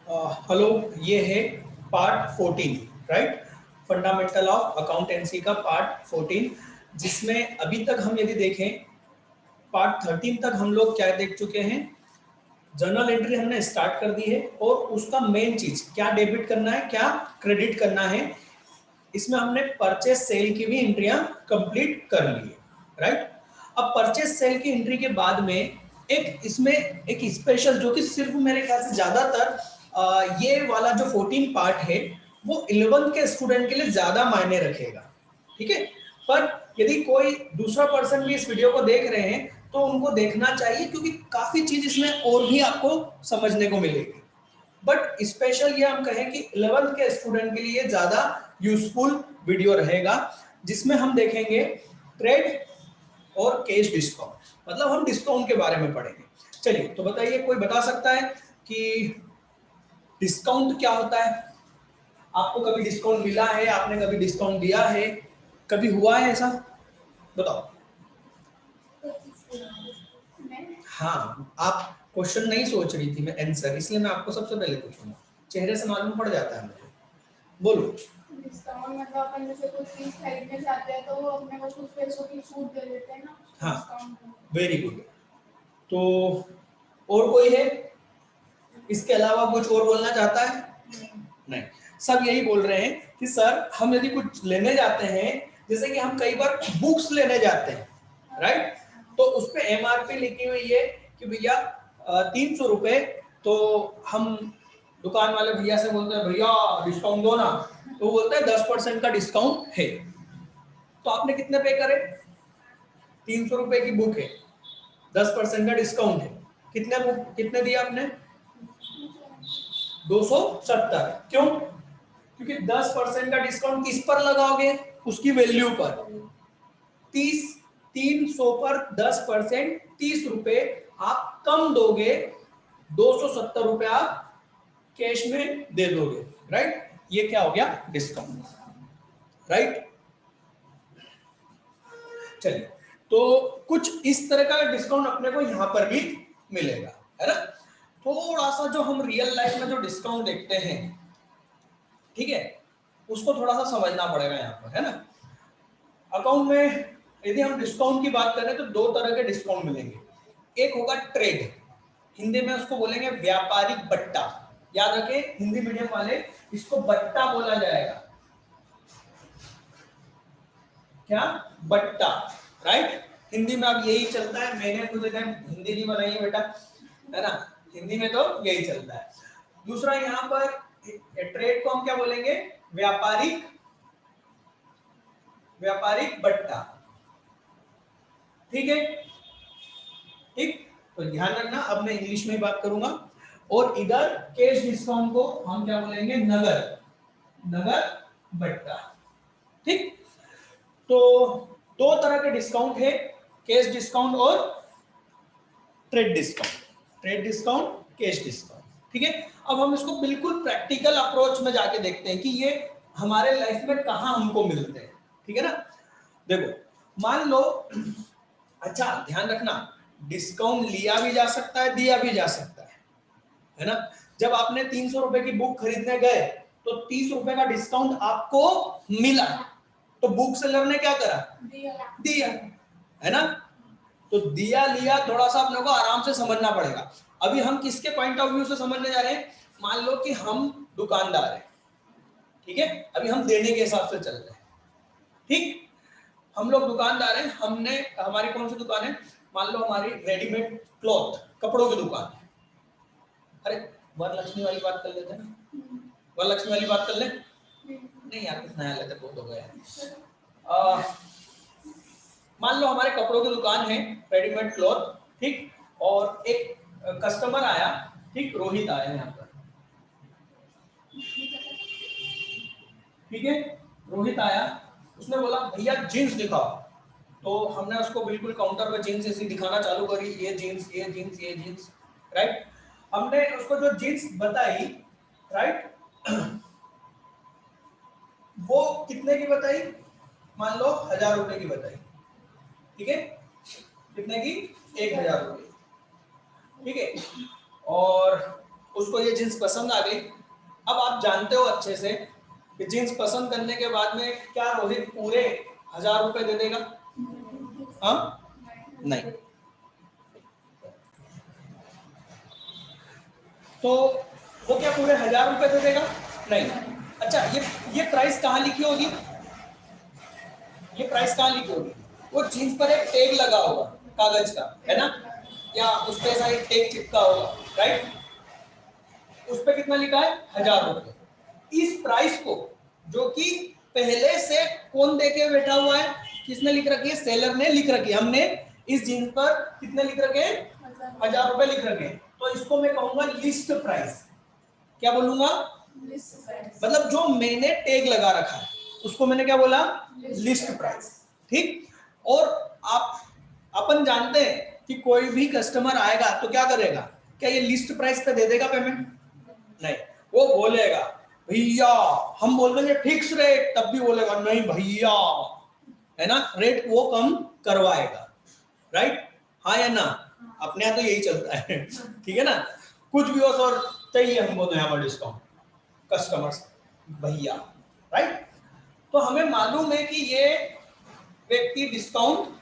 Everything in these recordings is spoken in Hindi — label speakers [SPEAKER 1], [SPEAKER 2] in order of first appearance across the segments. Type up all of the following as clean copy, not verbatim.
[SPEAKER 1] हेलो, ये है part 14, right? Fundamental of accountancy का पार्ट 14, जिसमें अभी तक हम यदि देखें पार्ट 13 तक हम लोग क्या देख चुके हैं। जर्नल एंट्री हमने स्टार्ट कर दी है और उसका मेन चीज क्या डेबिट करना है, क्या क्रेडिट करना है। इसमें हमने परचेस सेल की भी एंट्रियां कंप्लीट कर ली है, राइट? अब परचेस सेल की एंट्री के बाद में एक इसमें एक स्पेशल, जो कि सिर्फ मेरे ख्याल से ज्यादातर ये वाला जो 14 पार्ट है वो 11th के स्टूडेंट के लिए ज्यादा मायने रखेगा, ठीक है? पर यदि कोई दूसरा पर्सन भी इस वीडियो को देख रहे हैं तो उनको देखना चाहिए, क्योंकि काफी चीज इसमें और भी आपको समझने को मिलेगी। बट स्पेशल ये हम कहें कि 11th के स्टूडेंट के लिए ज्यादा यूजफुल वीडियो रहेगा, जिसमें हम देखेंगे ट्रेड और कैश डिस्काउंट, मतलब हम डिस्काउंट के बारे में पढ़ेंगे। चलिए, तो बताइए, कोई बता सकता है कि डिस्काउंट क्या होता है? आपको कभी डिस्काउंट मिला है? आपने कभी डिस्काउंट दिया है? कभी हुआ है ऐसा? बताओ। हाँ, आप क्वेश्चन नहीं सोच रही थी, मैं आंसर, इसलिए मैं आपको सबसे पहले पूछूंगा। चेहरे से मालूम पड़ जाता है मुझे। बोलो।
[SPEAKER 2] डिस्काउंट मतलब अपन जैसे कोई चीज खरीदने जाते हैं तो वो अपने को कुछ पैसों की छूट दे देते हैं ना।
[SPEAKER 1] हाँ, वेरी गुड। तो और कोई है इसके अलावा कुछ और बोलना चाहता है? नहीं, सब यही बोल रहे हैं कि सर हम यदि कुछ लेने जाते हैं, जैसे कि हम कई बार बुक्स लेने जाते हैं, राइट? तो उस पे एमआरपी लिखी हुई है कि भैया 300 रुपए, तो हम दुकान वाले भैया से बोलते हैं भैया डिस्काउंट दो ना, तो वो बोलता है 10% का डिस्काउंट है। तो आपने कितने पे करे? 300 रुपए की बुक है, 10% का डिस्काउंट है, कितने बुक कितने दिया आपने? 270। क्यों? क्योंकि 10% का डिस्काउंट किस पर लगाओगे? उसकी वैल्यू पर। 30 300 पर 10%, 30 रुपए आप कम दोगे, 270 रुपए आप कैश में दे दोगे, राइट? ये क्या हो गया? Discount, right? चलिए, तो कुछ इस तरह का डिस्काउंट अपने को यहां पर भी मिलेगा, है ना? थोड़ा सा जो हम रियल लाइफ में जो डिस्काउंट देखते हैं, ठीक है, उसको थोड़ा सा समझना पड़ेगा यहाँ पर, है ना? अकाउंट में यदि हम डिस्काउंट की बात करें तो दो तरह के डिस्काउंट मिलेंगे। एक होगा ट्रेड, हिंदी में उसको बोलेंगे व्यापारिक बट्टा। याद रखें, हिंदी मीडियम वाले, इसको बट्टा बोला जाएगा। क्या? बट्टा, राइट? हिंदी में अब यही चलता है, मैंने खुद हिंदी नहीं बनाई है बेटा, है ना? हिंदी में तो यही चलता है। दूसरा यहाँ पर ट्रेड को हम क्या बोलेंगे? व्यापारिक व्यापारिक बट्टा, ठीक है? ठीक, तो ध्यान रखना, अब मैं इंग्लिश में बात करूंगा। और इधर कैश डिस्काउंट को हम क्या बोलेंगे? नगद नगद बट्टा, ठीक? तो दो तरह के डिस्काउंट है, कैश डिस्काउंट और trade discount. Trade discount, cash discount, ठीक है? अब हम इसको बिल्कुल प्रैक्टिकल अप्रोच में जाके देखते हैं कि ये हमारे लाइफ में कहां हमको मिलते हैं, ठीक है ना? देखो, मान लो, अच्छा ध्यान रखना, डिस्काउंट लिया भी जा सकता है, दिया भी जा सकता है ना? जब आपने 300 रुपए की बुक खरीदने गए तो 30 रुपए का डिस्काउंट आपको मिला, तो बुक सेलर ने क्या करा? दिया, है ना? तो दिया लिया थोड़ा सा अपने को आराम से समझना पड़ेगा। अभी हम किसके पॉइंट ऑफ व्यू से समझने जा रहे हैं? मान लो कि हम दुकानदार हैं, ठीक है? अभी हम देने के हिसाब से चल रहे हैं, ठीक? हम लोग दुकानदार हैं, हमने, हमारी कौन सी दुकान है? मान लो हमारी रेडीमेड क्लॉथ, कपड़ों की दुकान है। अरे वरलक्ष्मी वाली बात कर लेते हैं ना, वरलक्ष्मी वाली बात कर ले। नहीं यार, कुछ नया लेते, बहुत हो गया। मान लो हमारे कपड़ों की दुकान है, रेडीमेड क्लॉथ, ठीक? और एक कस्टमर आया, ठीक, रोहित आया यहाँ पर, ठीक है? रोहित आया, उसने बोला भैया जीन्स दिखाओ। तो हमने उसको बिल्कुल काउंटर पर जीन्स ऐसी दिखाना चालू करी, ये जीन्स, ये जीन्स, ये जीन्स, राइट? हमने उसको जो जीन्स बताई, राइट, वो कितने की बताई? मान लो 1000 रुपए की बताई, ठीक है? कितने की? 1000 रुपए, ठीक है? और उसको ये जींस पसंद आ गई। अब आप जानते हो अच्छे से कि जींस पसंद करने के बाद में क्या रोहित पूरे 1000 रुपए दे देगा? हाँ, नहीं। तो वो क्या पूरे 1000 रुपए दे देगा? नहीं। अच्छा, ये प्राइस कहाँ लिखी होगी? ये प्राइस कहाँ लिखी होगी? वो जींस पर एक टैग लगा होगा कागज का, है ना, या उस पे ऐसा एक टैग चिपका होगा, राइट? उस पे कितना लिखा है? 1000 रुपए। इस प्राइस को जो कि पहले से कौन देके बैठा हुआ है, किसने लिख रखी है? सेलर ने लिख रखी है। हमने इस जींस पर कितने लिख रखे हैं? 1000 रुपए लिख रखे हैं। तो इसको मैं कहूंगा लिस्ट प्राइस। क्या बोलूंगा? मतलब जो मैंने टैग लगा रखा है उसको मैंने क्या बोला? List price. ठीक। और आप अपन जानते हैं कि कोई भी कस्टमर आएगा तो क्या करेगा? क्या ये लिस्ट प्राइस पे दे देगा पेमेंट? नहीं, वो बोलेगा भैया, हम बोल देंगे फिक्स रेट, तब भी बोलेगा नहीं भैया, है ना, रेट वो कम करवाएगा, राइट? हाँ या ना? अपने यहाँ तो यही चलता है। ठीक है ना, कुछ भी हो सर चाहिए हमको तो यहाँ पर डिस्काउंट, कस्टमर्स भैया, राइट? तो हमें मालूम है कि ये व्यक्ति डिस्काउंट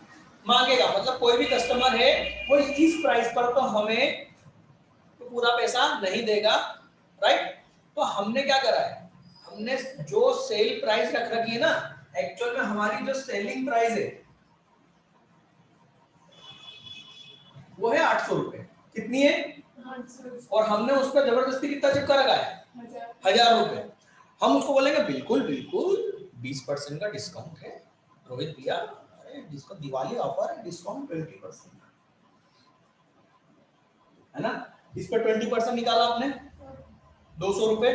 [SPEAKER 1] मांगेगा, मतलब कोई भी कस्टमर है वो इस प्राइस पर तो हमें तो पूरा पैसा नहीं देगा, राइट? तो हमने क्या करा है? हमने जो सेल प्राइस रख रखी है ना, एक्चुअल में हमारी जो सेलिंग प्राइस है वो है 800 रुपए। कितनी है? 800। और हमने उस पर जबरदस्ती कितना चिपका रखा है? 1000 रुपए। हम उसको बोलेंगे बिल्कुल बिल्कुल 20% का डिस्काउंट है रोहित भैया, अरे जिसको दिवाली ऑफर है, डिस्काउंट 20%, है ना? इस पर 20% निकाला आपने 200 रुपए,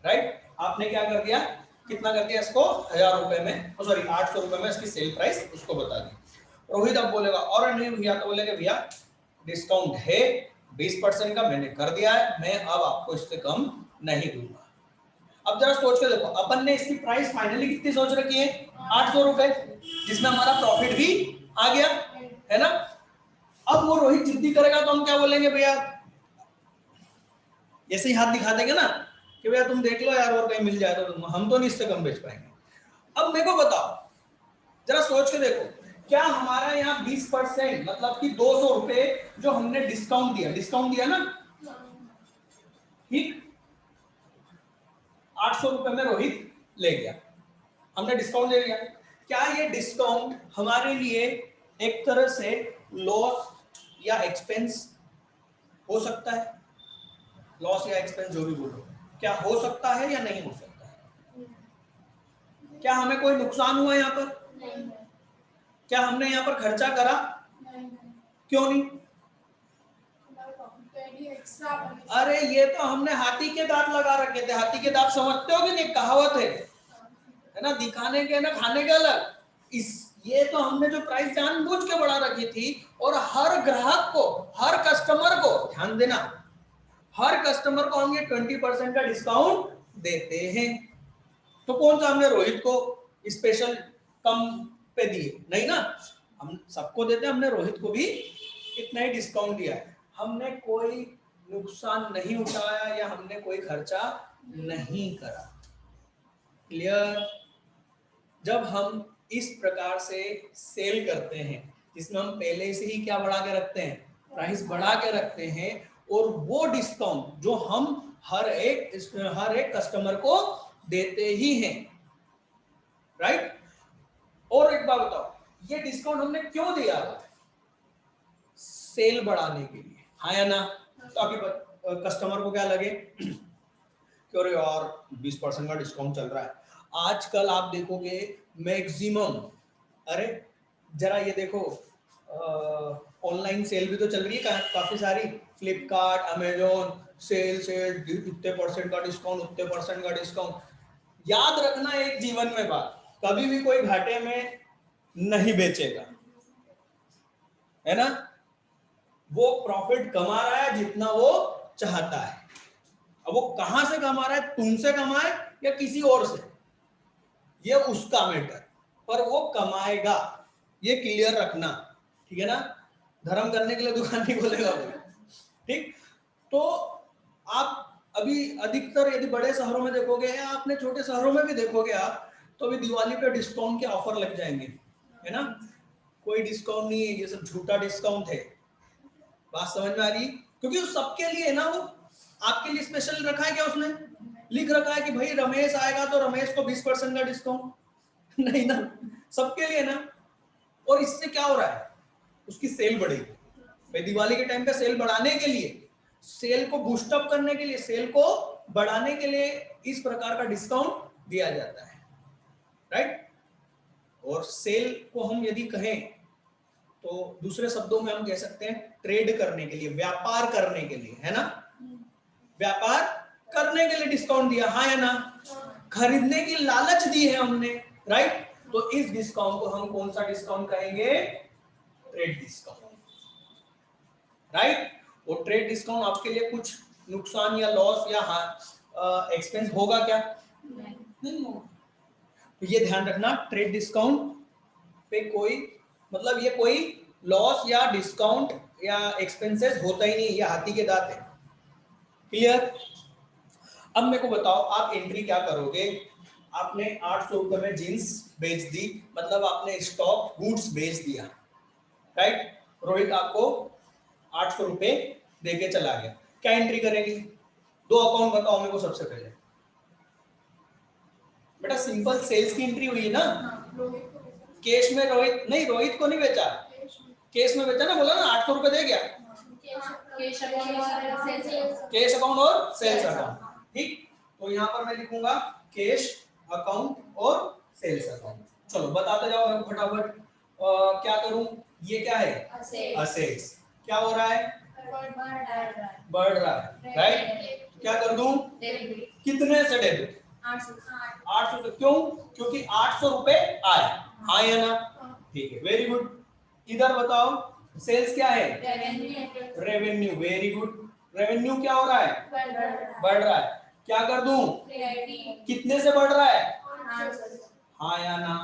[SPEAKER 1] राइट? आपने क्या कर दिया? कितना कर दिया इसको? 1000 रुपए में, सॉरी 800 रुपए में इसकी सेल प्राइस उसको बता दी। रोहित अब बोलेगा और नहीं भैया, तो बोलेगा भैया डिस्काउंट है 20% का, मैंने कर दिया है, मैं अब आपको इससे कम नहीं दूंगा। अब जरा सोच के देखो, अपन ने इसकी प्राइस फाइनली कितनी सोच रखी है? 800 रुपए, जिसमें हमारा प्रॉफिट भी आ गया, है ना? अब वो रोहित जिद्दी करेगा तो हम क्या बोलेंगे? भैया ऐसे ही हाथ दिखा देंगे ना कि भैया तुम देख लो यार और कहीं मिल जाए तो, हम तो नहीं इससे कम बेच पाएंगे। अब मेरे को बताओ, जरा सोच के देखो, क्या हमारा यहाँ 20% मतलब कि 200 रुपए जो हमने डिस्काउंट दिया ना, ठीक, 800 रुपए में रोहित ले गया, हमने डिस्काउंट दे दिया। क्या ये डिस्काउंट हमारे लिए एक तरह से लॉस या एक्सपेंस हो सकता है? लॉस या एक्सपेंस जो भी बोलो, क्या हो सकता है या नहीं हो सकता है? क्या हमें कोई नुकसान हुआ यहाँ पर? नहीं। क्या हमने यहाँ पर खर्चा करा? नहीं। क्यों नहीं? अरे ये तो हमने हाथी के दांत लगा रखे थे। हाथी के दांत समझते हो कि नहीं? कहावत है ना, दिखाने के ना खाने के अलग। इस ये तो हमने जो प्राइस जानबूझ के बढ़ा रखी थी, और हर ग्राहक को, हर कस्टमर को, ध्यान देना, हर कस्टमर को हम ये 20% का डिस्काउंट देते हैं। तो कौन सा हमने रोहित को स्पेशल कम पे दिए? नहीं ना, हम सबको देते हैं, हमने रोहित को भी इतना ही डिस्काउंट दिया है। हमने कोई नुकसान नहीं उठाया या हमने कोई खर्चा नहीं करा। क्लियर? जब हम इस प्रकार से सेल करते हैं जिसमें हम पहले से ही क्या बढ़ा के रखते हैं? प्राइस बढ़ा के रखते हैं, और वो डिस्काउंट जो हम हर एक कस्टमर को देते ही हैं, राइट? और एक बात बताओ, ये डिस्काउंट हमने क्यों दिया? सेल बढ़ाने के लिए, हाँ या ना? ताकि कस्टमर को क्या लगे कि अरे यार 20% का डिस्काउंट चल रहा है। आजकल आप देखोगे मैक्सिमम, अरे जरा ये देखो, ऑनलाइन सेल भी तो चल रही है काफी सारी, फ्लिपकार्ट, अमेजोन, सेल इतने परसेंट का डिस्काउंट, उतने परसेंट का डिस्काउंट। याद रखना एक जीवन में बात, कभी भी कोई घाटे में नहीं बेचेगा, है ना? वो प्रॉफिट कमा रहा है जितना वो चाहता है। अब वो कहां से कमा रहा है, तुमसे कमाए या किसी और से, ये उसका मैटर, पर वो कमाएगा, ये क्लियर रखना, ठीक है ना? धर्म करने के लिए दुकान नहीं खोलेगा वो, ठीक? तो आप अभी अधिकतर यदि बड़े शहरों में देखोगे या अपने छोटे शहरों में भी देखोगे आप, तो अभी दिवाली पे डिस्काउंट के ऑफर लग जाएंगे, है ना। कोई डिस्काउंट नहीं है, ये सब झूठा डिस्काउंट है। बात समझ में आ रही? क्योंकि सबके लिए है ना, वो आपके लिए स्पेशल रखा है क्या? उसने लिख रखा है कि भाई रमेश आएगा तो रमेश को 20% का डिस्काउंट नहीं ना, सबके लिए ना। और इससे क्या हो रहा है, उसकी सेल बढ़ेगी भाई। दिवाली के टाइम पे सेल बढ़ाने के लिए, सेल को बूस्ट अप करने के लिए, सेल को बढ़ाने के लिए इस प्रकार का डिस्काउंट दिया जाता है, राइट। और सेल को हम यदि कहें तो दूसरे शब्दों में हम कह सकते हैं ट्रेड करने के लिए, व्यापार करने के लिए, है ना। व्यापार करने के लिए डिस्काउंट दिया, हाँ या ना। खरीदने की लालच दी है हमने, राइट। तो इस डिस्काउंट को हम कौन सा डिस्काउंट कहेंगे? Trade discount, right. और ट्रेड डिस्काउंट आपके लिए कुछ नुकसान या लॉस या एक्सपेंस होगा क्या? नहीं होगा। तो ये ध्यान रखना, ट्रेड डिस्काउंट पे कोई मतलब ये कोई लॉस या डिस्काउंट या एक्सपेंसेस होता ही नहीं, ये हाथी के दांत है। क्लियर? अब मेरे को बताओ, आप एंट्री क्या करोगे? आपने 800 रुपए में जींस बेच दी, मतलब आपने स्टॉक गुड्स बेच दिया, राइट। रोहित आपको 800 रुपए देके चला गया, क्या एंट्री करेंगे? दो अकाउंट बताओ मेरे को सबसे पहले। बेटा सिंपल सेल्स की एंट्री हुई है ना। कैश में रोहित नहीं, रोहित को नहीं बेचा, कैश में बेचा ना, बोला ना 800 रुपए दे गया। कैश अकाउंट और सेल्स अकाउंट, ठीक। तो यहाँ पर मैं लिखूंगा कैश अकाउंट और सेल्स अकाउंट। चलो बताते जाओ मैं फटाफट। क्या करूं? ये क्या है? असेट्स। क्या हो रहा है? बढ़ रहा है, राइट। क्या कर दूं? कितने से डेबिट? 800 से। क्यों? क्योंकि 800 रुपए आए, हाँ या ना? ठीक है, वेरी गुड। इधर बताओ, सेल्स क्या है? Revenue, very good. रेवेन्यू क्या हो रहा है? बढ़ रहा है। क्या कर दूं? कितने से बढ़ रहा है? हाँ या ना?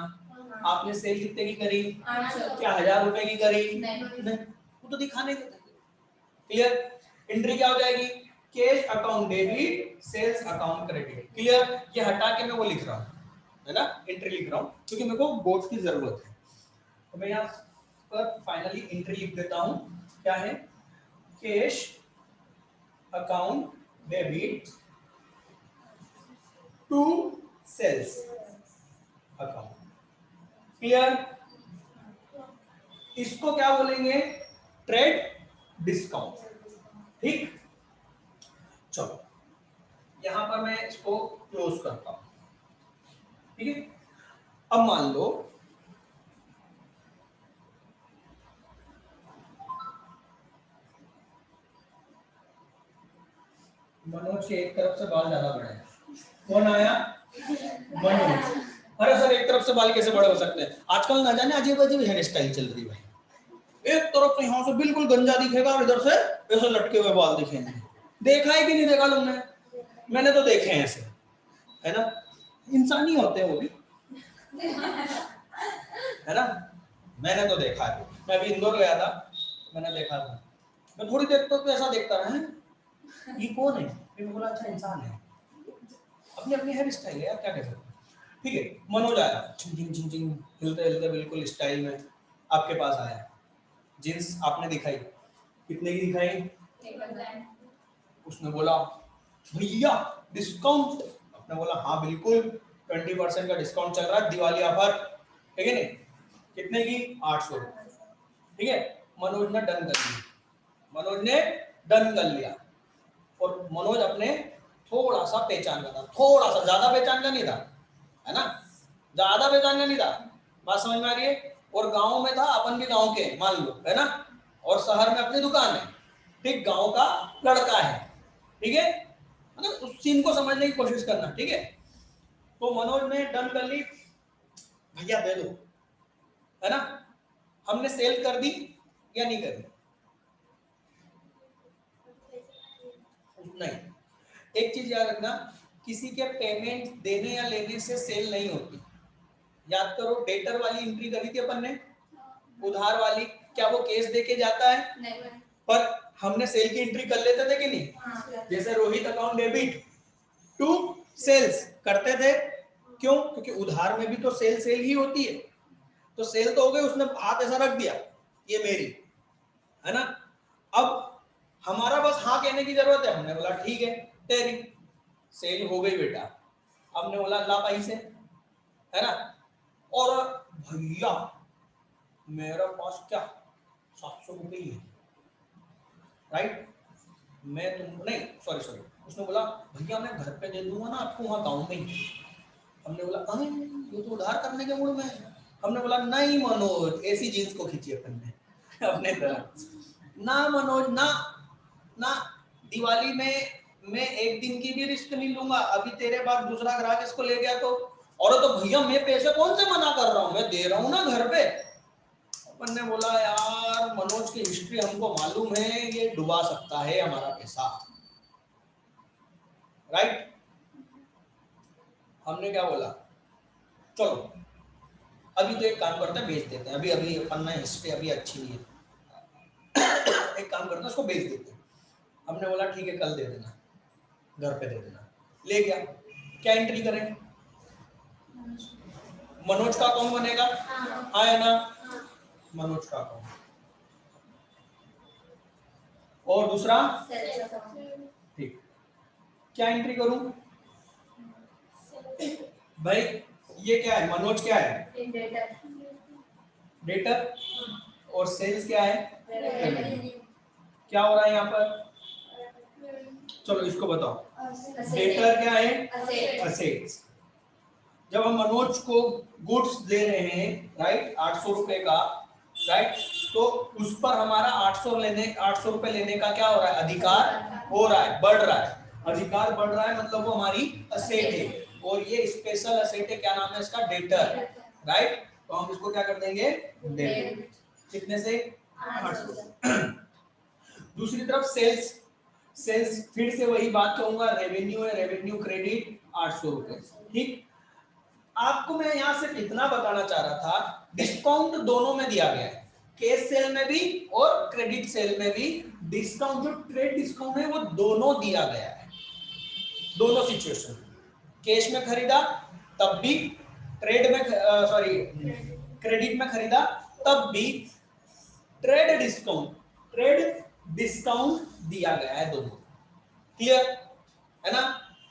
[SPEAKER 1] आपने सेल कितने की करी? क्या 1000 रुपए की करी? नहीं, वो तो दिखाने देते। क्लियर? एंट्री क्या हो जाएगी? Cash account debit, sales account credit. Clear? ये हटा के मैं वो लिख रहा हूँ, है ना, एंट्री लिख रहा हूँ क्योंकि मेरे को बोर्ड की जरूरत है। तो मैं यहाँ पर फाइनली एंट्री लिख देता हूँ। क्या है? Cash account debit to sales account. Clear? इसको क्या बोलेंगे? ट्रेड डिस्काउंट, ठीक। चलो यहां पर मैं इसको क्लोज करता हूं, ठीक है। अब मान लो मनोज के एक तरफ से बाल ज्यादा बड़े हैं। कौन आया? मनोज। अरे सर एक तरफ से बाल कैसे बड़े हो सकते हैं? आजकल ना जाने अजीब अजीब हेयर स्टाइल चल रही है भाई। एक तरफ से यहाँ से बिल्कुल गंजा दिखेगा और इधर से ऐसे लटके हुए बाल दिखेंगे। देखा है कि नहीं देखा तुमने? मैंने तो देखे हैं ऐसे, है ना। इंसान ही होते हैं वो भी, है ना। मैंने तो देखा है, मैं अभी इंदौर गया था, मैंने देखा था। मैं थोड़ी देर तो ऐसा देखता रहा, ये कौन है? मैंने बोला अच्छा इंसान है, अपनी अपनी हेयर स्टाइल है यार, क्या कह सकते हैं। ठीक है, मनोज आया, झिंग झिंग झिंग हिलते हिलते बिल्कुल स्टाइल में आपके पास आया। जींस आपने दिखाई, कितने की दिखाई? उसने बोला भैया डिस्काउंट। आपने बोला हाँ बिल्कुल 20% का डिस्काउंट चल रहा है, दिवाली ऑफर, ठीक है नहीं? कितने की? 800। ठीक है, मनोज ने डन कर लिया, मनोज ने डन कर लिया। और मनोज अपने थोड़ा सा पहचान का था, थोड़ा सा, ज्यादा पहचान का नहीं था, है ना, ज्यादा पहचान का नहीं था। बात समझ में आ रही है? और गांव में था, अपन भी गांव के मान लो, है ना, और शहर में अपनी दुकान है, ठीक, गांव का लड़का है, ठीक है, मतलब उस सीन को समझने की कोशिश करना, ठीक है। तो मनोज ने डन कर ली, भैया दे दो, है ना। हमने सेल कर दी या नहीं करी? नहीं। एक चीज याद रखना, किसी के पेमेंट देने या लेने से सेल नहीं होती। याद करो, डेटर वाली एंट्री करी थी अपन ने, उधार वाली, क्या वो कैश देके जाता है? नहीं। पर हमने सेल की एंट्री कर लेते थे कि नहीं? जैसे Rohit account debit to sales करते थे, क्यों? क्योंकि उधार में भी तो सेल सेल ही होती है, तो सेल तो हो गई, उसने हाथ ऐसा रख दिया, ये मेरी है ना। अब हमारा बस हाँ कहने की जरूरत है, हमने बोला ठीक है तेरी सेल हो गई बेटा, हमने बोला ला पैसे, है ना। और भैया मेरे पास क्या 700 रुपये ही है, राइट। मैं तुम नहीं सॉरी उसने बोला भैया मैं घर पे दे दूंगा ना आपको वहां गाँव में ही। हमने बोला अरे ये तो उधार करने के मूड में है। हमने बोला नहीं मनोज, ऐसी जींस को खींचिए अपन ने अपने तरह। ना मनोज ना ना, दिवाली में मैं एक दिन की भी रिस्क नहीं लूंगा, अभी तेरे बाद दूसरा ग्राहक इसको ले गया तो। और तो भैया मैं पैसे कौन से मना कर रहा हूँ, मैं दे रहा हूँ ना घर पे। अपन ने बोला यार मनोज की हिस्ट्री हमको मालूम है, ये डुबा सकता है हमारा पैसा, राइट। हमने क्या बोला, चलो अभी तो एक काम करते हैं बेच देते हैं, अभी अभी अपन हिस्ट्री अभी अच्छी नहीं है एक काम करते हैं उसको बेच देते हैं। हमने बोला ठीक है कल दे देना, घर पे दे देना, ले गया। क्या एंट्री करें? मनोज का अकाउंट बनेगा, हाँ है ना, मनोज का अकाउंट। और दूसरा ठीक, क्या एंट्री करूं भाई? ये क्या है, मनोज क्या है? डेटर। और सेल्स क्या है? रेवेन्यू। क्या हो रहा है यहाँ पर? चलो इसको बताओ, डेटर क्या है? असेट्स। जब हम मनोज को गुड्स दे रहे हैं, राइट, 800 रुपए का, राइट, तो उस पर हमारा 800 रुपए लेने का क्या हो रहा है? अधिकार हो रहा है, बढ़ रहा है। अधिकार बढ़ रहा है मतलब वो हमारी असेट है, और ये स्पेशल असेट है, क्या नाम है इसका? Debtor, right. तो हम इसको क्या कर देंगे? डेबिट। कितने से? 800। दूसरी तरफ सेल्स, सेल्स फिर से वही बात कहूंगा, रेवेन्यू है, रेवेन्यू क्रेडिट 800 रुपए, ठीक। आपको मैं यहां सिर्फ इतना बताना चाह रहा था, डिस्काउंट दोनों में दिया गया है, कैश सेल में भी और क्रेडिट सेल में भी डिस्काउंट, जो ट्रेड डिस्काउंट है वो दोनों दिया गया है, दोनों सिचुएशन। कैश में खरीदा तब भी, ट्रेड में सॉरी क्रेडिट में खरीदा तब भी ट्रेड डिस्काउंट दिया गया है, दोनों। क्लियर है ना?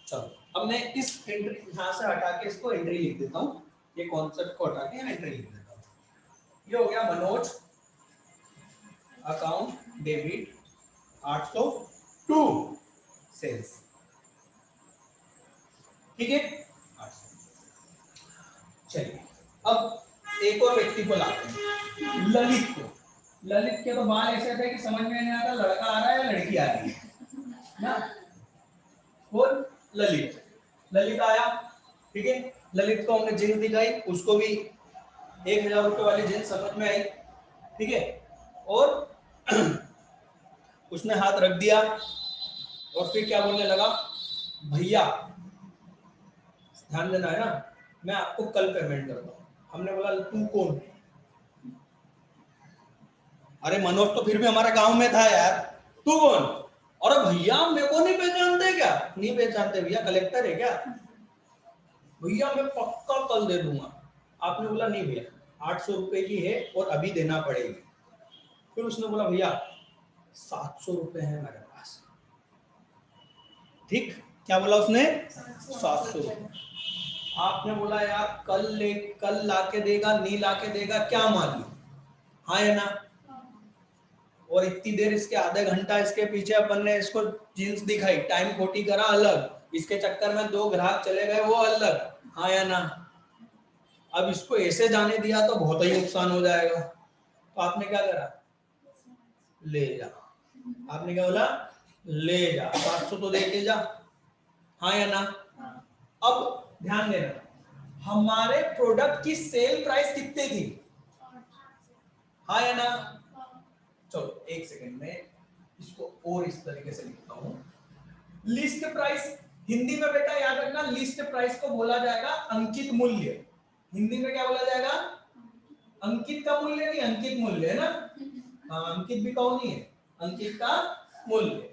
[SPEAKER 1] चलो अब मैं इस एंट्री यहां से हटा के इसको एंट्री लिख देता हूं, ये कॉन्सेप्ट को हटा के यहां एंट्री लिख देता हूं। ये हो गया Manoj account debit 800 to sales, ठीक है। चलिए अब एक और व्यक्ति को लाते हैं, ललित को। ललित के तो बाल ऐसे थे कि समझ में नहीं आता लड़का आ रहा है या लड़की आ रही है ना। और ललित, ललित आया, ठीक है। ललित को हमने जींस दिखाई, उसको भी 1000 रुपए वाली जींस समझ में आई, ठीक है। और उसने हाथ रख दिया और फिर क्या बोलने लगा, भैया ध्यान देना है ना, मैं आपको कल पेमेंट करता हूँ। हमने बोला तू कौन? अरे मनोज तो फिर भी हमारे गांव में था यार, तू कौन? अरे भैया मेरे को नहीं पहचानते क्या? नहीं पहचानते भैया, कलेक्टर है क्या? भैया मैं पक्का कल दे दूंगा। आपने बोला नहीं भैया 800 रुपए की है और अभी देना पड़ेगी। फिर उसने बोला भैया 700 रुपए है मेरे पास, ठीक। क्या बोला उसने? 700 रुपए। आपने बोला यार कल लाके देगा, नहीं लाके देगा, क्या मालूम, हाँ है ना। और इतनी देर इसके आधा घंटा इसके पीछे अपन ने इसको जींस दिखाई, टाइम खोटी करा अलग, इसके चक्कर में 2 ग्राहक चले गए वो अलग, हाँ या ना। अब इसको ऐसे जाने दिया तो बहुत ही नुकसान हो जाएगा, तो आपने क्या करा? ले जा। आपने क्या बोला? ले जा, 700 तो दे के जा, हाँ या ना। अब ध्यान देना, हमारे प्रोडक्ट की सेल प्राइस कितनी थी, हाँ या ना। चलो एक सेकंड में इसको और इस तरीके से लिखता हूं। लिस्ट प्राइस, हिंदी में बेटा याद रखना, लिस्ट प्राइस को बोला जाएगा अंकित मूल्य। हिंदी में क्या बोला जाएगा? अंकित का मूल्य नहीं, अंकित मूल्य है ना। हाँ अंकित भी कहो नहीं है, अंकित का मूल्य।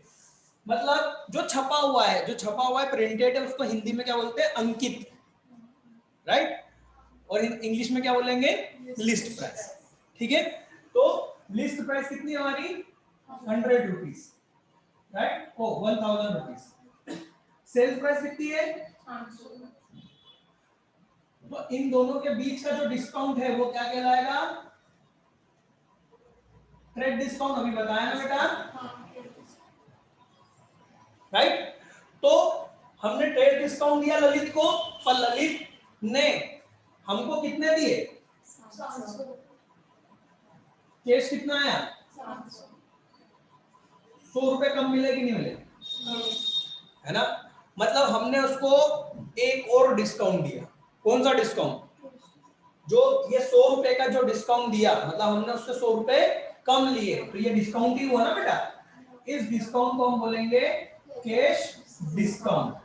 [SPEAKER 1] मतलब जो छपा हुआ है प्रिंटेड है, उसको हिंदी में क्या बोलते हैं? अंकित, राइट। और इंग्लिश में क्या बोलेंगे? List price. ठीक है, तो लिस्ट प्राइस कितनी है हमारी? 100 रुपीज, राइट। ओ 1000 रुपीज। सेल्स प्राइस कितनी है? 500। तो इन दोनों के बीच का जो डिस्काउंट है वो क्या कहलाएगा? Trade discount. अभी बताया ना बेटा, राइट। तो हमने ट्रेड डिस्काउंट दिया ललित को, पर ललित ने हमको कितने दिए? 700। कैश कितना आया? 700। 100 रुपए कम मिले कि नहीं मिले? है ना। मतलब हमने उसको एक और डिस्काउंट दिया। कौन सा डिस्काउंट? जो ये 100 रुपए का जो डिस्काउंट दिया, मतलब हमने उससे 100 रुपए कम लिए, तो ये डिस्काउंट ही हुआ ना बेटा। इस डिस्काउंट को हम बोलेंगे कैश डिस्काउंट।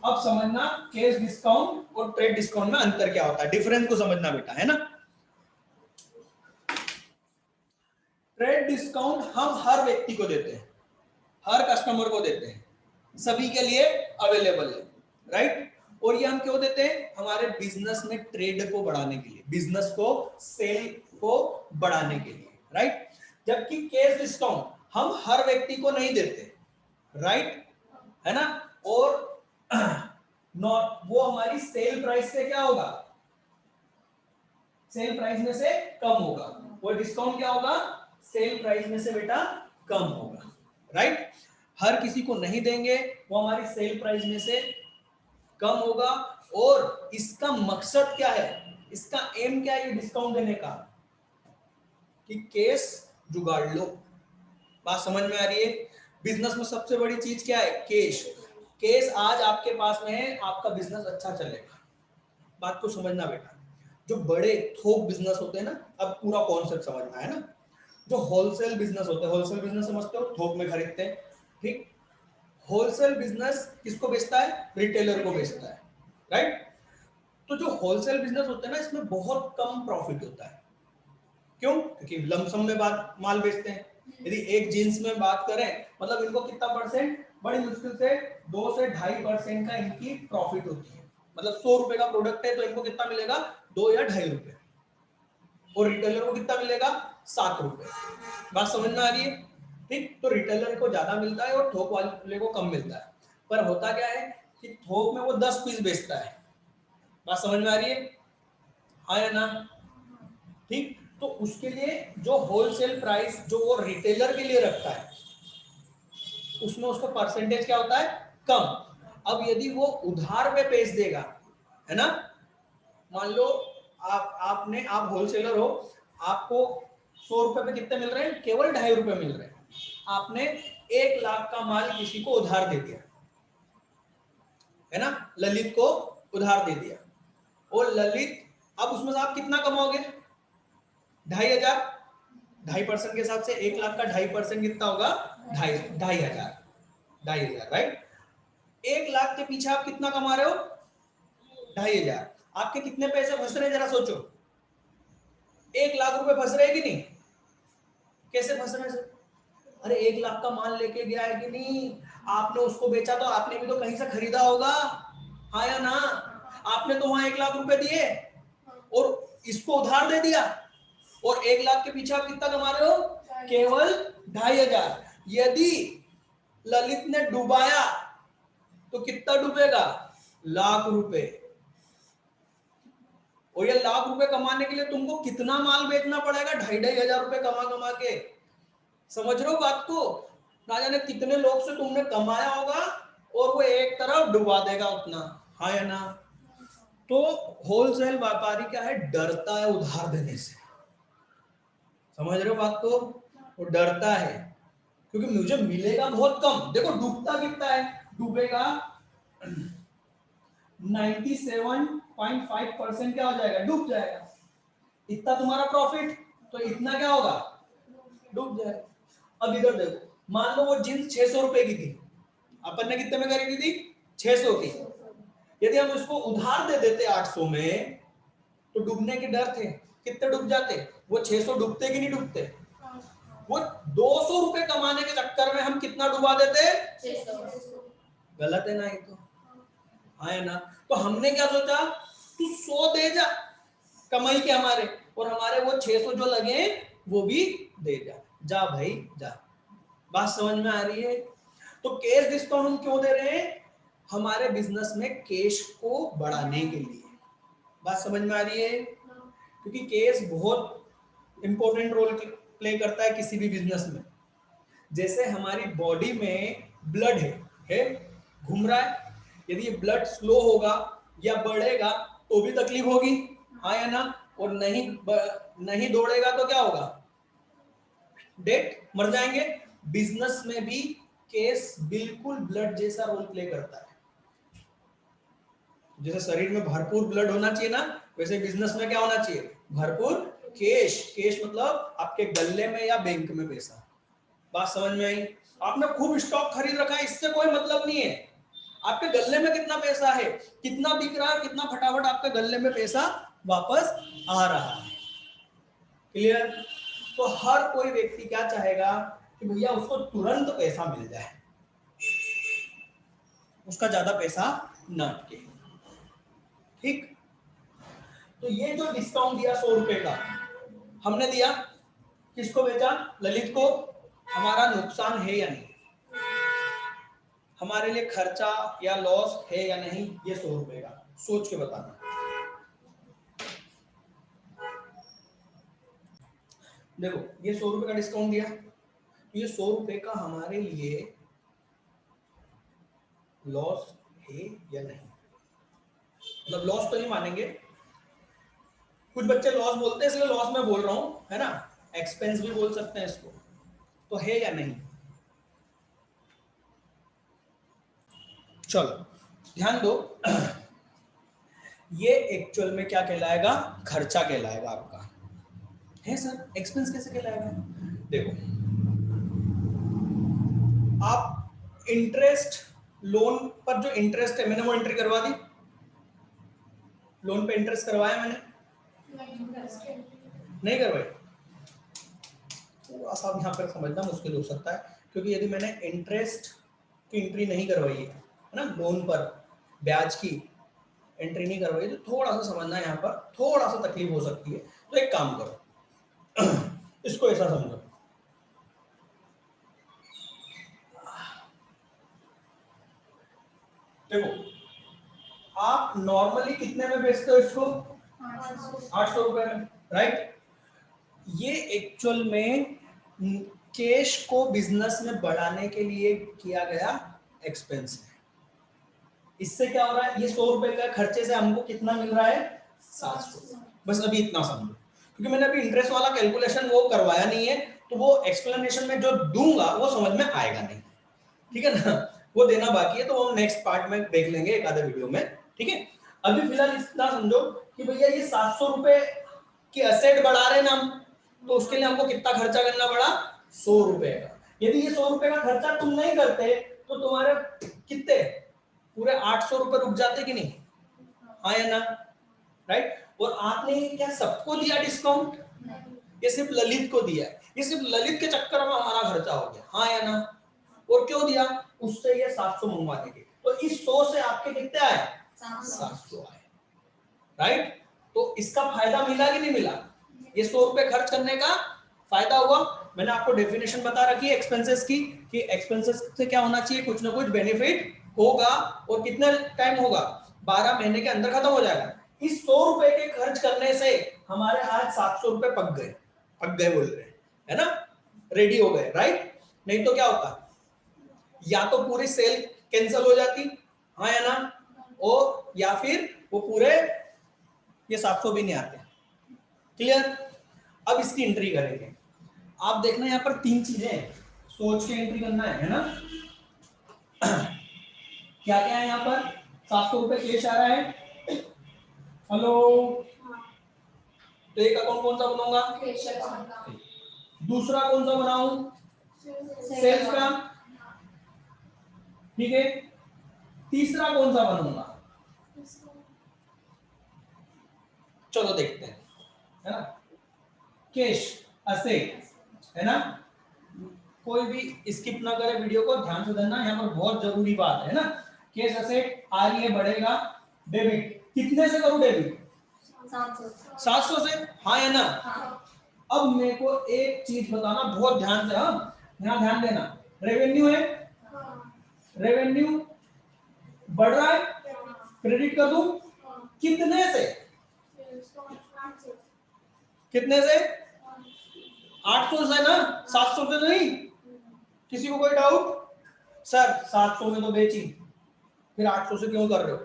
[SPEAKER 1] अब समझना कैश डिस्काउंट और ट्रेड डिस्काउंट में अंतर क्या होता है, डिफरेंस को समझना बेटा, है ना। ट्रेड डिस्काउंट हम हर व्यक्ति को देते हैं, हर कस्टमर को देते हैं, सभी के लिए अवेलेबल है, राइट। और ये हम क्यों देते हैं? हमारे बिजनेस में ट्रेड को बढ़ाने के लिए, बिजनेस को, सेल को बढ़ाने के लिए, राइट। जबकि कैश डिस्काउंट हम हर व्यक्ति को नहीं देते, राइट, है ना। और वो हमारी सेल प्राइस से क्या होगा? सेल प्राइस में से कम होगा। वो डिस्काउंट क्या होगा? सेल प्राइस में से बेटा कम होगा, राइट। हर किसी को नहीं देंगे, वो हमारी सेल प्राइस में से कम होगा। और इसका मकसद क्या है, इसका एम क्या है ये डिस्काउंट देने का? कि केस जुगाड़ लो। बात समझ में आ रही है? बिजनेस में सबसे बड़ी चीज क्या है? कैश। केस आज आपके पास में है, आपका बिजनेस अच्छा चलेगा। बात को समझना बेटा। जो बड़े थोक बिजनेस होते हैं ना, अब पूरा कॉन्सेप्ट समझना है ना। जो होलसेल बिजनेस होते हैं, होलसेल बिजनेस समझते हो, थोक में खरीदते हैं, ठीक। होलसेल बिजनेस किसको बेचता है? रिटेलर को बेचता है, राइट। तो जो होलसेल बिजनेस होता है ना, इसमें बहुत कम प्रॉफिट होता है। क्यों? क्योंकि लमसम में माल बेचते हैं। यदि एक जींस में बात करें, मतलब इनको कितना परसेंट? बड़ी मुश्किल से 2 से 2.5% का इनकी प्रॉफिट होती है। मतलब 100 रुपए का प्रोडक्ट है तो इनको कितना मिलेगा? 2 या 2.5 रुपए। और रिटेलर को कितना मिलेगा? 7 रुपए। बात समझ में आ रही है? ठीक। तो रिटेलर को ज्यादा मिलता है और थोक वाले को कम मिलता है। पर होता क्या है कि थोक में वो 10 पीस बेचता है। बात समझ में आ रही है? हाँ या ना? ठीक। तो उसके लिए जो होलसेल प्राइस जो वो रिटेलर के लिए रखता है, उसमें उसका परसेंटेज क्या होता है? कम। अब यदि वो उधार पे बेच देगा, है ना, मान लो आप होलसेलर हो, आपको 100 रुपए पे कितने मिल रहे हैं? केवल 2.5 रुपए मिल रहे हैं। आपने 1 लाख का माल किसी को उधार दे दिया, है ना, ललित को उधार दे दिया। और ललित, अब उसमें से आप कितना कमाओगे? 2,500। 2.5% के हिसाब से 1 लाख का 2.5% कितना होगा? 2,500, 2,500, राइट। 1 लाख के पीछे आप कितना कमा रहे हो? 2,500। आपके कितने पैसे फंस रहे हैं जरा सोचो। 1 लाख रुपए फंस रहे हैं कि नहीं? कैसे फंस रहे हैं सर? अरे 1 लाख का माल लेके गया है कि नहीं, आपने उसको बेचा तो आपने भी तो कहीं से खरीदा होगा, हाँ या ना। आपने तो वहां 1 लाख रुपए दिए और इसको उधार दे दिया, और 1 लाख के पीछे आप कितना कमा रहे हो? केवल 2,500। यदि ललित ने डुबाया तो कितना डूबेगा? 1 लाख रुपए। और ये 1 लाख रुपए कमाने के लिए तुमको कितना माल बेचना पड़ेगा? 2,500 रुपए कमा कमा के। समझ रहे हो बात को? ना जाने कितने लोग से तुमने कमाया होगा और वो एक तरफ डुबा देगा उतना, हाँ या ना। तो होलसेल व्यापारी क्या है? डरता है उधार देने से। समझ रहे हो बात को? वो डरता है क्योंकि मुझे मिलेगा बहुत कम। देखो डूबता कितना है? डूबेगा 97.5% क्या हो जाएगा? डूब जाएगा। इतना तुम्हारा प्रॉफिट, तो इतना क्या होगा? डूब जाएगा। अब इधर देखो, मान लो वो जींस 600 रुपए की थी, अपन ने कितने में खरीदी थी? 600 की। यदि हम उसको उधार दे देते 800 में, तो डूबने के डर थे, कितने डूब जाते? वो 600 डूबते कि नहीं डूबते? वो 200 रुपए कमाने के चक्कर में हम कितना डुबा देते हैं?
[SPEAKER 2] 600।
[SPEAKER 1] गलत है ना ये तो, हाँ है ना। तो हमने क्या सोचा, तू 100 दे जा कमाई के हमारे, और हमारे वो 600 जो लगे वो भी दे जा, जा भाई जा। बात समझ में आ रही है? तो कैश डिस्काउंट हम क्यों दे रहे हैं? हमारे बिजनेस में कैश को बढ़ाने के लिए। बात समझ में आ रही है? क्योंकि कैश बहुत इंपॉर्टेंट रोल प्ले करता है किसी भी बिजनेस में। जैसे हमारी बॉडी में ब्लड है घूम रहा है, यदि ये ब्लड स्लो होगा या बढ़ेगा तो भी तकलीफ होगी, हाँ या ना। और नहीं दौड़ेगा तो क्या होगा? डेड, मर जाएंगे। बिजनेस में भी केस बिल्कुल ब्लड जैसा रोल प्ले करता है। जैसे शरीर में भरपूर ब्लड होना चाहिए ना, वैसे बिजनेस में क्या होना चाहिए? भरपूर कैश। कैश मतलब आपके गले में या बैंक में पैसा। बात समझ में आई? आपने खूब स्टॉक खरीद रखा है, इससे कोई मतलब नहीं है। आपके गले में कितना पैसा है, कितना बिक रहा है, कितना फटाफट आपके गले में पैसा वापस आ रहा है। क्लियर? तो हर कोई व्यक्ति क्या चाहेगा कि भैया उसको तुरंत पैसा मिल जाए, उसका ज्यादा पैसा न अटके। ठीक? तो ये जो डिस्काउंट दिया 100 रुपए का हमने दिया, किसको बेचा? ललित को। हमारा नुकसान है या नहीं? हमारे लिए खर्चा या लॉस है या नहीं? ये 100 रुपए का सोच के बताना। देखो ये 100 रुपए का डिस्काउंट दिया, तो ये 100 रुपए का हमारे लिए लॉस है या नहीं? मतलब लॉस तो नहीं मानेंगे, कुछ बच्चे लॉस बोलते हैं इसलिए लॉस में बोल रहा हूं, है ना। एक्सपेंस भी बोल सकते हैं इसको। तो है या नहीं? चलो ध्यान दो। ये एक्चुअल में क्या कहलाएगा? खर्चा कहलाएगा आपका। है सर, एक्सपेंस कैसे कहलाएगा? देखो, आप इंटरेस्ट, लोन पर जो इंटरेस्ट है मैंने वो एंट्री करवा दी। लोन पे इंटरेस्ट करवाया मैंने? नहीं करवाई। थोड़ा सा यहाँ पर समझना मुश्किल हो सकता है, क्योंकि यदि मैंने इंटरेस्ट की एंट्री नहीं करवाई है ना, लोन पर ब्याज की एंट्री नहीं करवाई, तो थोड़ा सा समझना यहाँ पर थोड़ा सा तकलीफ हो सकती है। तो एक काम करो, इसको ऐसा समझो, देखो आप नॉर्मली कितने में बेचते हो इसको? 800 रुपए में, राइट। ये एक्चुअल में कैश को बिजनेस में बढ़ाने के लिए किया गया एक्सपेंस है। इससे क्या हो रहा है? ये 100 रुपए का खर्चे से हमको कितना मिल रहा है? 700। बस अभी इतना समझो, क्योंकि मैंने अभी इंटरेस्ट वाला कैलकुलेशन वो करवाया नहीं है, तो वो एक्सप्लेनेशन में जो दूंगा वो समझ में आएगा नहीं, ठीक है ना। वो देना बाकी है, तो वो नेक्स्ट पार्ट में देख लेंगे एक आधे वीडियो में, ठीक है। अभी फिलहाल इतना समझो कि भैया ये 700 रुपए की असेट बढ़ा रहे हैं ना हम, तो उसके लिए हमको कितना खर्चा करना पड़ा? 100 रुपए का। यदि ये 100 रुपए का खर्चा तुम नहीं करते तो तुम्हारे कितने पूरे 800 रुपए रुक जाते कि नहीं? हाँ या ना? राइट। और आपने क्या सबको दिया डिस्काउंट? ये सिर्फ ललित को दिया है, ये सिर्फ ललित के चक्कर में हमारा खर्चा हो गया, हाँ या ना? और क्यों दिया? उससे ये 700 मंगवाने के, तो इस 100 से आपके कितने आए? 700 आए, राइट। तो इसका फायदा मिला कि नहीं मिला? ये 100 रुपए खर्च करने का फायदा हुआ। मैंने आपको डेफिनेशन बता रखी है एक्सपेंसेस की, कि एक्सपेंसेस से क्या होना चाहिए? कुछ ना कुछ बेनिफिट होगा, और कितना टाइम होगा? 12 महीने के अंदर खत्म हो जाएगा। इस 100 रुपए के खर्च करने से हमारे आज 700 रुपए पक गए बोल रहे हैं, है ना, रेडी हो गए, राइट। नहीं तो क्या होता? या तो पूरी सेल कैंसिल हो जाती, हाँ या ना, और या फिर वो पूरे ये 700 भी नहीं आते। क्लियर? अब इसकी एंट्री करेंगे। आप देखना यहाँ पर 3 चीजें सोच के एंट्री करना है ना। क्या क्या है यहाँ पर? 700 रुपए कैश आ रहा है, हेलो। तो एक अकाउंट कौन सा बनाऊंगा? दूसरा कौन सा बनाऊं? सेल्स का, ठीक है। तीसरा कौन सा बनूंगा? चलो देखते हैं, है ना। कैश, असेट, है ना। कोई भी स्किप ना करे वीडियो को, ध्यान से देखना, यहाँ पर बहुत जरूरी बात है ना। केस एसेट आ रही है बढ़ेगा, डेबिट कितने से करूं डेबिट? 700 से, हाँ या ना? अब मेरे को एक चीज बताना बहुत ध्यान से, हाँ यहाँ ध्यान देना, रेवेन्यू है, रेवेन्यू बढ़ रहा है, क्रेडिट कर दूं कितने से? कितने से? 800 से ना, 700 से नहीं। किसी को कोई डाउट? सर 700 में तो बेची, फिर 800 से क्यों कर रहे हो?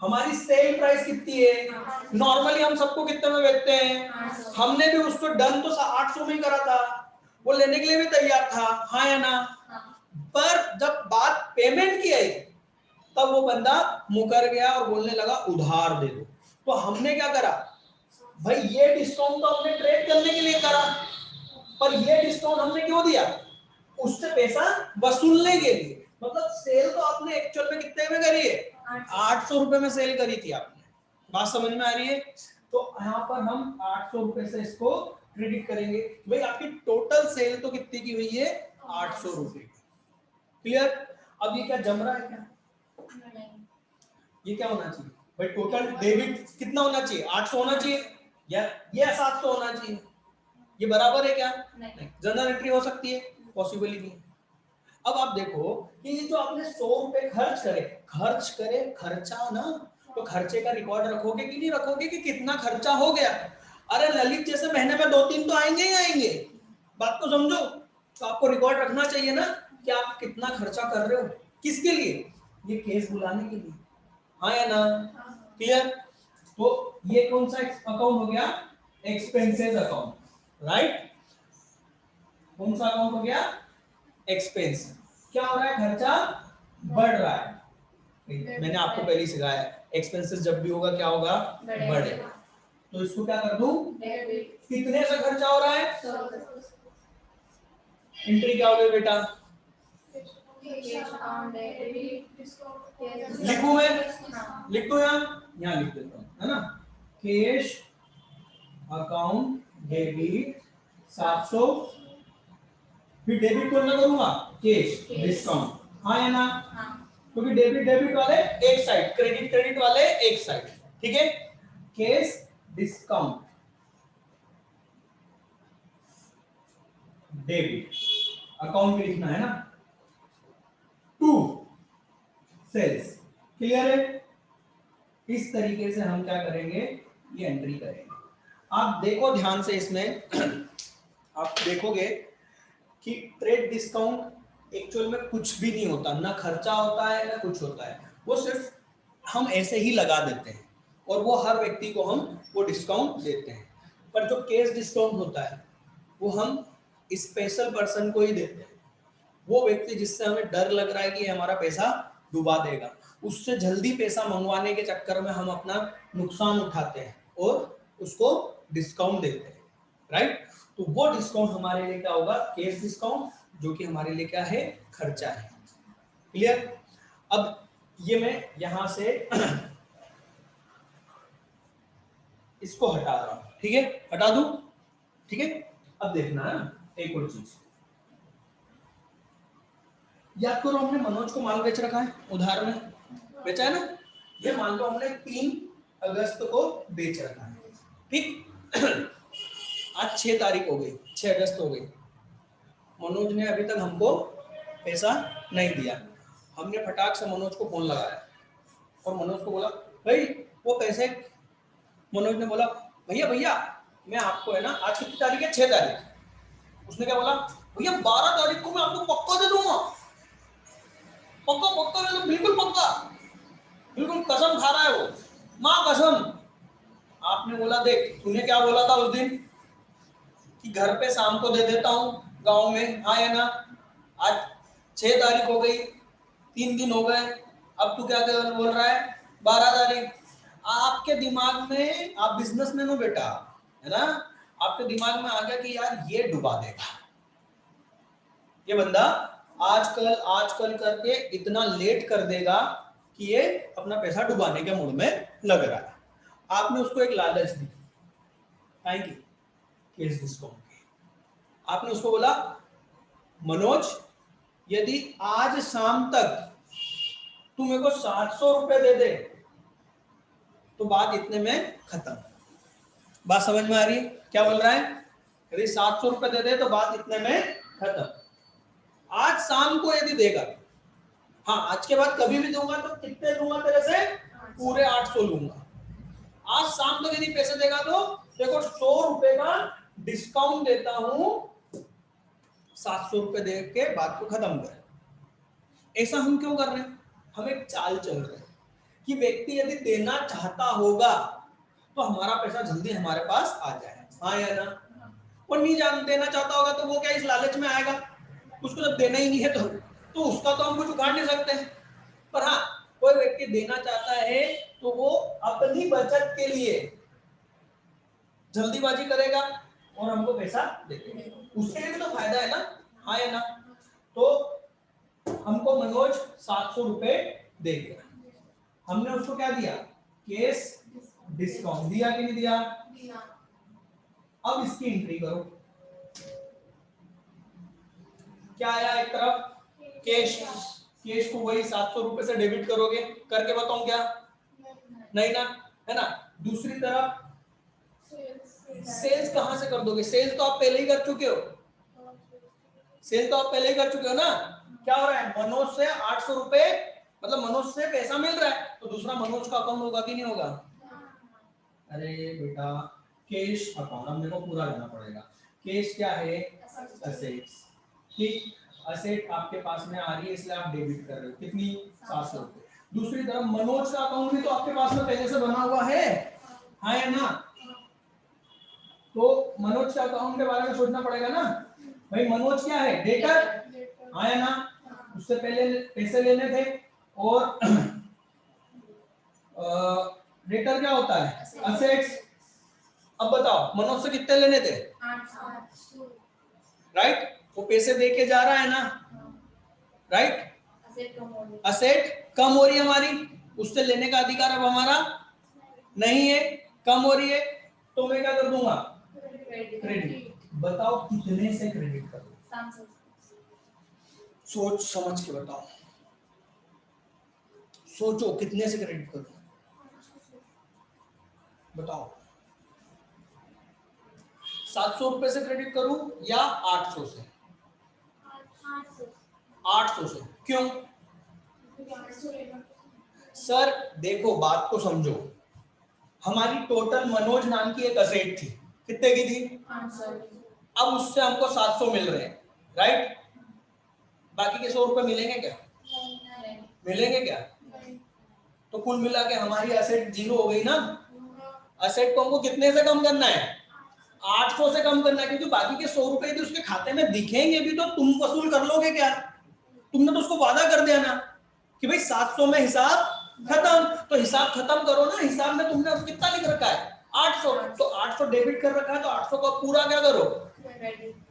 [SPEAKER 1] हमारी सेल प्राइस कितनी है? नॉर्मली हम सबको कितने में बेचते हैं? हमने भी उसको डन तो 800 में ही करा था, वो लेने के लिए भी तैयार था, हाँ या ना? पर जब बात पेमेंट की आई तब वो बंदा मुकर गया और बोलने लगा उधार दे दो। तो हमने क्या करा भाई, ये डिस्काउंट तो हमने ट्रेड करने के लिए करा, पर ये डिस्काउंट हमने क्यों दिया? उससे पैसा वसूलने के लिए। मतलब सेल तो आपने एक्चुअल में कितने में करी है? 800 रुपए में सेल करी थी आपने। बात समझ में आ रही है? तो यहाँ पर हम 800 रुपए से इसको क्रेडिट करेंगे। भाई आपकी टोटल सेल तो कितने की हुई है? 800 रुपए। क्लियर? अब ये क्या जम रहा है क्या? ये क्या होना चाहिए भाई? टोटल डेबिट कितना होना चाहिए? 800 होना चाहिए या ये 700 होना चाहिए? ये बराबर है क्या? नहीं। जनरल एंट्री हो सकती है? पॉसिबल ही नहीं। अब आप देखो कि ये जो आपने 100 रुपए खर्च करे, खर्चा ना, तो खर्चे का रिकॉर्ड रखोगे कि नहीं रखोगे कि कितना खर्चा हो गया? अरे ललित जैसे महीने में 2-3 तो आएंगे ही आएंगे, बात को समझो। तो आपको रिकॉर्ड रखना चाहिए ना कि आप कितना खर्चा कर रहे हो, किसके लिए? ये केस बुलाने के लिए, हाँ या ना? क्लियर? तो ये कौन सा अकाउंट हो गया? Expenses account, right? कौन सा अकाउंट हो गया? एक्सपेंस। क्या हो रहा है? खर्चा बढ़ रहा है। मैंने आपको पहले ही सिखाया है, एक्सपेंसेस जब भी होगा क्या होगा? बढ़ेगा। तो इसको क्या कर दूं? कितने से खर्चा हो रहा है? एंट्री क्या हो गई बेटा? लिखूं मैं? लिख दो यहाँ लिख देता हूँ, है ना? कैश अकाउंट डेबिट 700, फिर डेबिट कौन सा करूंगा? कैश डिस्काउंट, हाँ या ना? क्योंकि डेबिट डेबिट वाले एक साइड, क्रेडिट क्रेडिट वाले एक साइड, ठीक है? कैश डिस्काउंट डेबिट अकाउंट में लिखना है ना, टू सेल्स। क्लियर है? इस तरीके से हम क्या करेंगे? ये एंट्री करेंगे। आप देखो ध्यान से इसमें आप देखोगे कि ट्रेड डिस्काउंट एक्चुअल में कुछ भी नहीं होता, ना खर्चा होता है ना कुछ होता है, वो सिर्फ हम ऐसे ही लगा देते हैं और वो हर व्यक्ति को हम वो डिस्काउंट देते हैं। पर जो कैश डिस्काउंट होता है वो हम स्पेशल पर्सन को ही देते हैं, वो व्यक्ति जिससे हमें डर लग रहा है कि हमारा पैसा डुबा देगा, उससे जल्दी पैसा मंगवाने के चक्कर में हम अपना नुकसान उठाते हैं और उसको डिस्काउंट देते हैं, राइट? तो वो डिस्काउंट हमारे लिए क्या होगा? कैश डिस्काउंट, जो कि हमारे लिए क्या है? खर्चा है। क्लियर? अब ये मैं यहां से इसको हटा रहा हूं, ठीक है? हटा दूं, ठीक है? अब देखना है एक और चीज, याद करो हमने मनोज को माल बेच रखा है, उधार में बेचा है ना? ये मान लो हमने 3 अगस्त को बेच रखा है, ठीक? आज 6 तारीख हो गई, 6 अगस्त हो गई, मनोज ने अभी तक हमको पैसा नहीं दिया। हमने फटाक से मनोज को फोन लगाया और मनोज को बोला भाई वो पैसे, मनोज ने बोला भैया भैया मैं आपको है ना, आज कितनी तारीख है? 6 तारीख। उसने क्या बोला? भैया 12 तारीख को मैं आपको पक्का दे दूंगा, पक्का पक्का दे दूं, बिल्कुल पक्का, बिल्कुल कसम खा रहा है वो, माँ कसम। आपने बोला देख तूने क्या बोला था उस दिन कि घर पे शाम को दे देता हूँ गांव में, हाँ या ना? आज 6 तारीख हो गई, 3 दिन हो गए, अब तू क्या बोल रहा है 12 तारीख? आपके दिमाग में, आप बिजनेसमैन हो बेटा, है ना? आपके दिमाग में आ गया कि यार ये डुबा देगा, ये बंदा आजकल करके इतना लेट कर देगा कि ये अपना पैसा डुबाने के मूड में लग रहा है। आपने उसको एक लालच दी, थैंक यू, केस डिस्काउंट। आपने उसको बोला मनोज, यदि आज शाम तक तू मेरे को 700 रुपए दे दे तो बात इतने में खत्म। बात समझ में आ रही है? क्या बोल रहा है? यदि 700 रुपए दे दे तो बात इतने में खत्म। आज शाम को यदि देगा, हाँ आज के बाद कभी भी दूंगा तो कितने दूंगा तेरे से? पूरे 800 लूंगा। आज शाम तक यदि पैसे देगा तो देखो 100 रुपए का डिस्काउंट देता हूं, 700 रुपए दे के बात को खत्म कर। ऐसा हम क्यों कर रहे हैं? हम एक चाल चल रहे हैं कि व्यक्ति यदि देना चाहता होगा तो हमारा पैसा जल्दी हमारे पास आ जाए, हाँ या ना? और नहीं जान देना चाहता होगा तो वो क्या इस लालच में आएगा? उसको जब देना ही नहीं है तो उसका तो हम कुछ उखाड़ नहीं सकते हैं। पर हाँ, कोई व्यक्ति देना चाहता है तो वो अपनी बचत के लिए जल्दीबाजी करेगा और हमको पैसा देगा, उसके लिए भी तो फायदा है ना, हाँ या ना? तो हमको मनोज 700 रुपए दे गया, हमने उसको क्या दिया? कैश डिस्काउंट दिया कि नहीं दिया? अब इसकी एंट्री करो। क्या आया? एक तरफ कैश, कैश को वही 700 रुपए से डेबिट करोगे, करके बताऊं क्या? नहीं ना, है ना? दूसरी तरफ सेल्स कहां से कर दोगे? सेल्स तो आप पहले ही कर चुके हो, सेल्स तो आप पहले ही कर चुके हो ना। क्या हो रहा है? मनोज से 800 रुपए, मतलब मनोज से पैसा मिल रहा है तो दूसरा मनोज का अकाउंट होगा कि नहीं होगा? अरे बेटा, कैश अकाउंट अब मेरे को पूरा लेना पड़ेगा। कैश क्या है? असेट्स। ठीक, असेट आपके पास में आ रही है इसलिए आप डेबिट कर रहे हो, कितनी? 700 रुपए। दूसरी तरफ मनोज का अकाउंट भी तो आपके पास में पहले से बना हुआ है, हाँ या ना? तो मनोज के अकाउंट के बारे में सोचना पड़ेगा ना भाई। मनोज क्या है? डेटर, हाँ या ना? उससे पहले पैसे लेने थे और डेटर क्या होता है? असेट्स। अब बताओ मनोज से कितने लेने थे?
[SPEAKER 2] 800।
[SPEAKER 1] राइट, वो पैसे दे के जा रहा है ना, राइट? असेट कम हो रही है हमारी, उससे लेने का अधिकार अब हमारा नहीं है, कम हो रही है, तो मैं क्या कर दूंगा? क्रेडिट। बताओ कितने से क्रेडिट करूं? सोच समझ के बताओ, सोचो कितने से क्रेडिट करूं? बताओ, 700 रुपए से क्रेडिट करूं या 800 से? 800 से। क्यों? सर देखो बात को समझो, हमारी टोटल मनोज नाम की एक असेट थी, कितने की थी? 500। अब उससे हमको 700 मिल रहे हैं, राइट? बाकी के 100 रुपए मिलेंगे क्या? नहीं। मिलेंगे क्या? नहीं। तो कुल मिला के हमारी असेट जीरो हो गई ना। असेट को हमको कितने से कम करना है? 800 से कम करना है, क्योंकि बाकी के 100 रुपए यदि उसके खाते में दिखेंगे भी तो तुम वसूल कर लोगे क्या? तुमने तो उसको वादा कर दिया ना कि भाई 700 में हिसाब खत्म, तो हिसाब खत्म करो ना। हिसाब में तुमने कितना लिख रखा है? 800, तो 800 डेबिट कर रखा है तो 800 का पूरा क्या करो?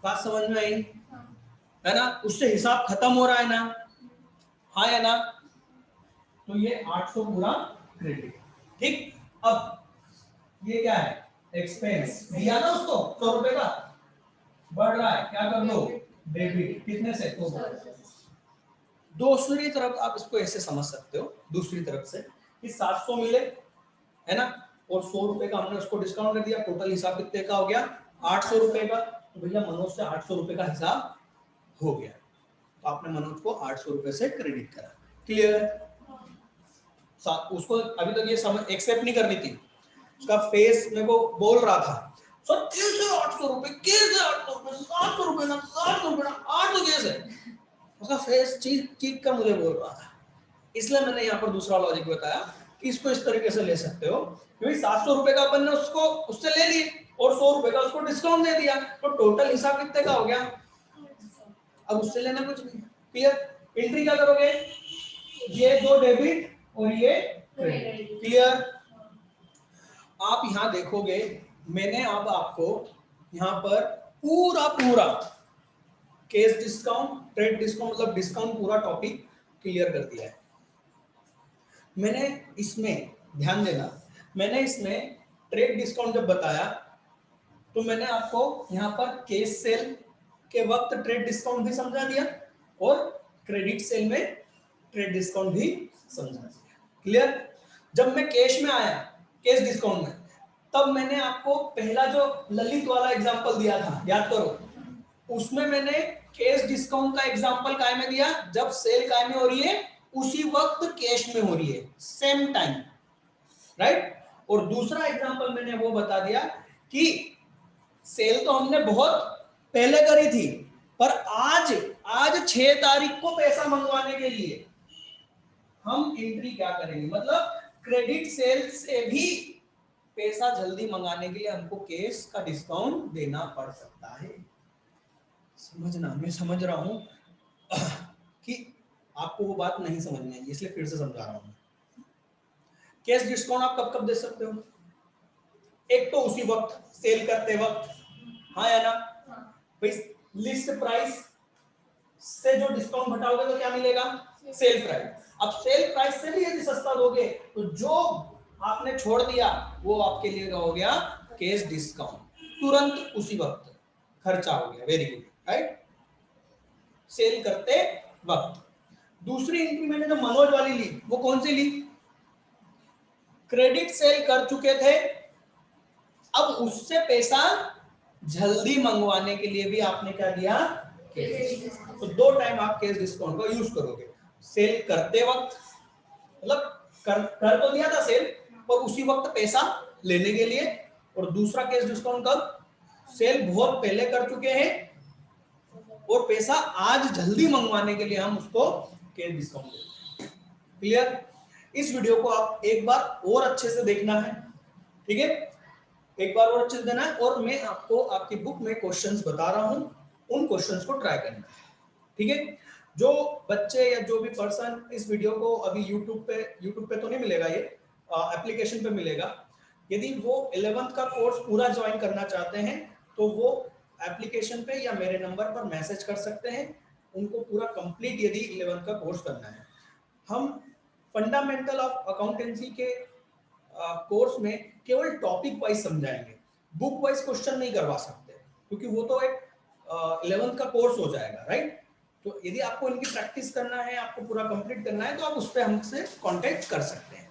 [SPEAKER 1] बात समझ में आई है ना? उससे हिसाब खत्म हो रहा है ना, हाँ या ना? तो ये 800 पूरा क्रेडिट। ठीक, अब ये क्या है? एक्सपेंस दिया ना उसको 100 रुपए का, बढ़ रहा है, क्या कर लो? डेबिट। कितने से? 100। दूसरी तरफ आप इसको ऐसे समझ सकते हो, दूसरी तरफ से कि 700 मिले है ना, और 100 रुपए का हमने उसको डिस्काउंट कर दिया, टोटल हिसाब कितने का हो गया? 800 रुपए का। तो भैया मनोज से 800 रुपए का हिसाब हो गया, तो आपने मनोज को 800 रुपए से क्रेडिट करा। क्लियर? उसको अभी तक ये समझ एक्सेप्ट नहीं करनी थी, उसका फेस मेरे को बोल रहा था सर कैसे 800 रुपए, कैसे 800 रुपए, 700 रुपए ना, 700 रुपए ना, 800 कैसे? उसका फेस चीख कर मुझे बोल रहा था, इसलिए मैंने यहाँ पर दूसरा लॉजिक बताया कि इसको इस तरीके से ले सकते हो, क्योंकि 700 रुपए का अपन ने उसको उससे ले लिए और 100 रुपए का उसको डिस्काउंट दे दिया, तो टोटल हिसाब कितने का हो गया? अब उससे लेना कुछ नहीं। क्लियर? एंट्री क्या करोगे? ये दो डेबिट और ये क्रेडिट। क्लियर? आप यहां देखोगे मैंने अब आपको यहां पर पूरा पूरा कैश डिस्काउंट, ट्रेड डिस्काउंट, मतलब डिस्काउंट पूरा टॉपिक क्लियर कर दिया है। मैंने इसमें ध्यान देना, मैंने इसमें ट्रेड डिस्काउंट जब बताया तो मैंने आपको यहां पर कैश सेल, के वक्त ट्रेड डिस्काउंट भी समझा दिया और क्रेडिट सेल में ट्रेड डिस्काउंट भी समझा दिया। क्लियर? जब मैं कैश में आया, कैश डिस्काउंट में, तब मैंने आपको पहला जो ललित वाला एग्जांपल दिया था, याद करो, उसमें मैंने कैश डिस्काउंट का एग्जांपल काय में दिया, जब सेल काय में हो रही है उसी वक्त कैश में हो रही है, सेम टाइम, राइट। और दूसरा एग्जांपल मैंने वो बता दिया कि सेल तो हमने बहुत पहले करी थी, पर आज 6 तारीख को पैसा मंगवाने के लिए हम एंट्री क्या करेंगे, मतलब क्रेडिट सेल से भी पैसा जल्दी मंगाने के लिए हमको कैश का डिस्काउंट देना पड़ सकता है। समझना, मैं समझ रहा हूं कि आपको वो बात नहीं समझ में आई, इसलिए फिर से समझा रहा हूं। कैश डिस्काउंट आप कब कब दे सकते हो? एक तो उसी वक्त, सेल करते वक्त, हाँ या ना भाई। लिस्ट प्राइस से जो डिस्काउंट घटाओगे तो क्या मिलेगा? Sale price. अब सेल प्राइस से भी यदि सस्ता दोगे तो जो आपने छोड़ दिया वो आपके लिए हो गया कैश डिस्काउंट, तुरंत उसी वक्त खर्चा हो गया। वेरी गुड, राइट, सेल करते वक्त। दूसरी एंट्री मैंने जो मनोज वाली ली, वो कौन सी ली? क्रेडिट सेल कर चुके थे, अब उससे पैसा जल्दी मंगवाने के लिए भी आपने क्या दिया? तो 2 टाइम आप कैश डिस्काउंट का यूज करोगे। सेल करते वक्त, मतलब कर तो दिया था सेल, पर उसी वक्त पैसा लेने के लिए। और दूसरा कैश डिस्काउंट कब? सेल बहुत पहले कर चुके हैं और पैसा आज जल्दी मंगवाने के लिए हम उसको कैश डिस्काउंट देते हैं। क्लियर? इस वीडियो को आप एक बार और अच्छे से देखना है, ठीक है, एक बार और अच्छे से देना है। और मैं आपको आपकी बुक में क्वेश्चंस बता रहा हूं, उन क्वेश्चंस को ट्राई करना है, ठीक है। जो बच्चे या जो भी पर्सन इस वीडियो को अभी यूट्यूब पे तो नहीं मिलेगा, ये एप्लीकेशन पे मिलेगा। यदि वो 11th का कोर्स पूरा ज्वाइन करना चाहते हैं तो वो एप्लीकेशन पे या मेरे नंबर पर मैसेज कर सकते हैं, उनको पूरा कंप्लीट यदि 11th का कोर्स करना है। हम फंडामेंटल ऑफ अकाउंटेंसी के कोर्स में केवल टॉपिक वाइज समझाएंगे, बुक वाइज क्वेश्चन नहीं करवा सकते, क्योंकि वो तो एक 11th का कोर्स हो जाएगा, राइट। तो यदि आपको इनकी प्रैक्टिस करना है, आपको पूरा कंप्लीट करना है, तो आप उस पर हमसे कांटेक्ट कर सकते हैं।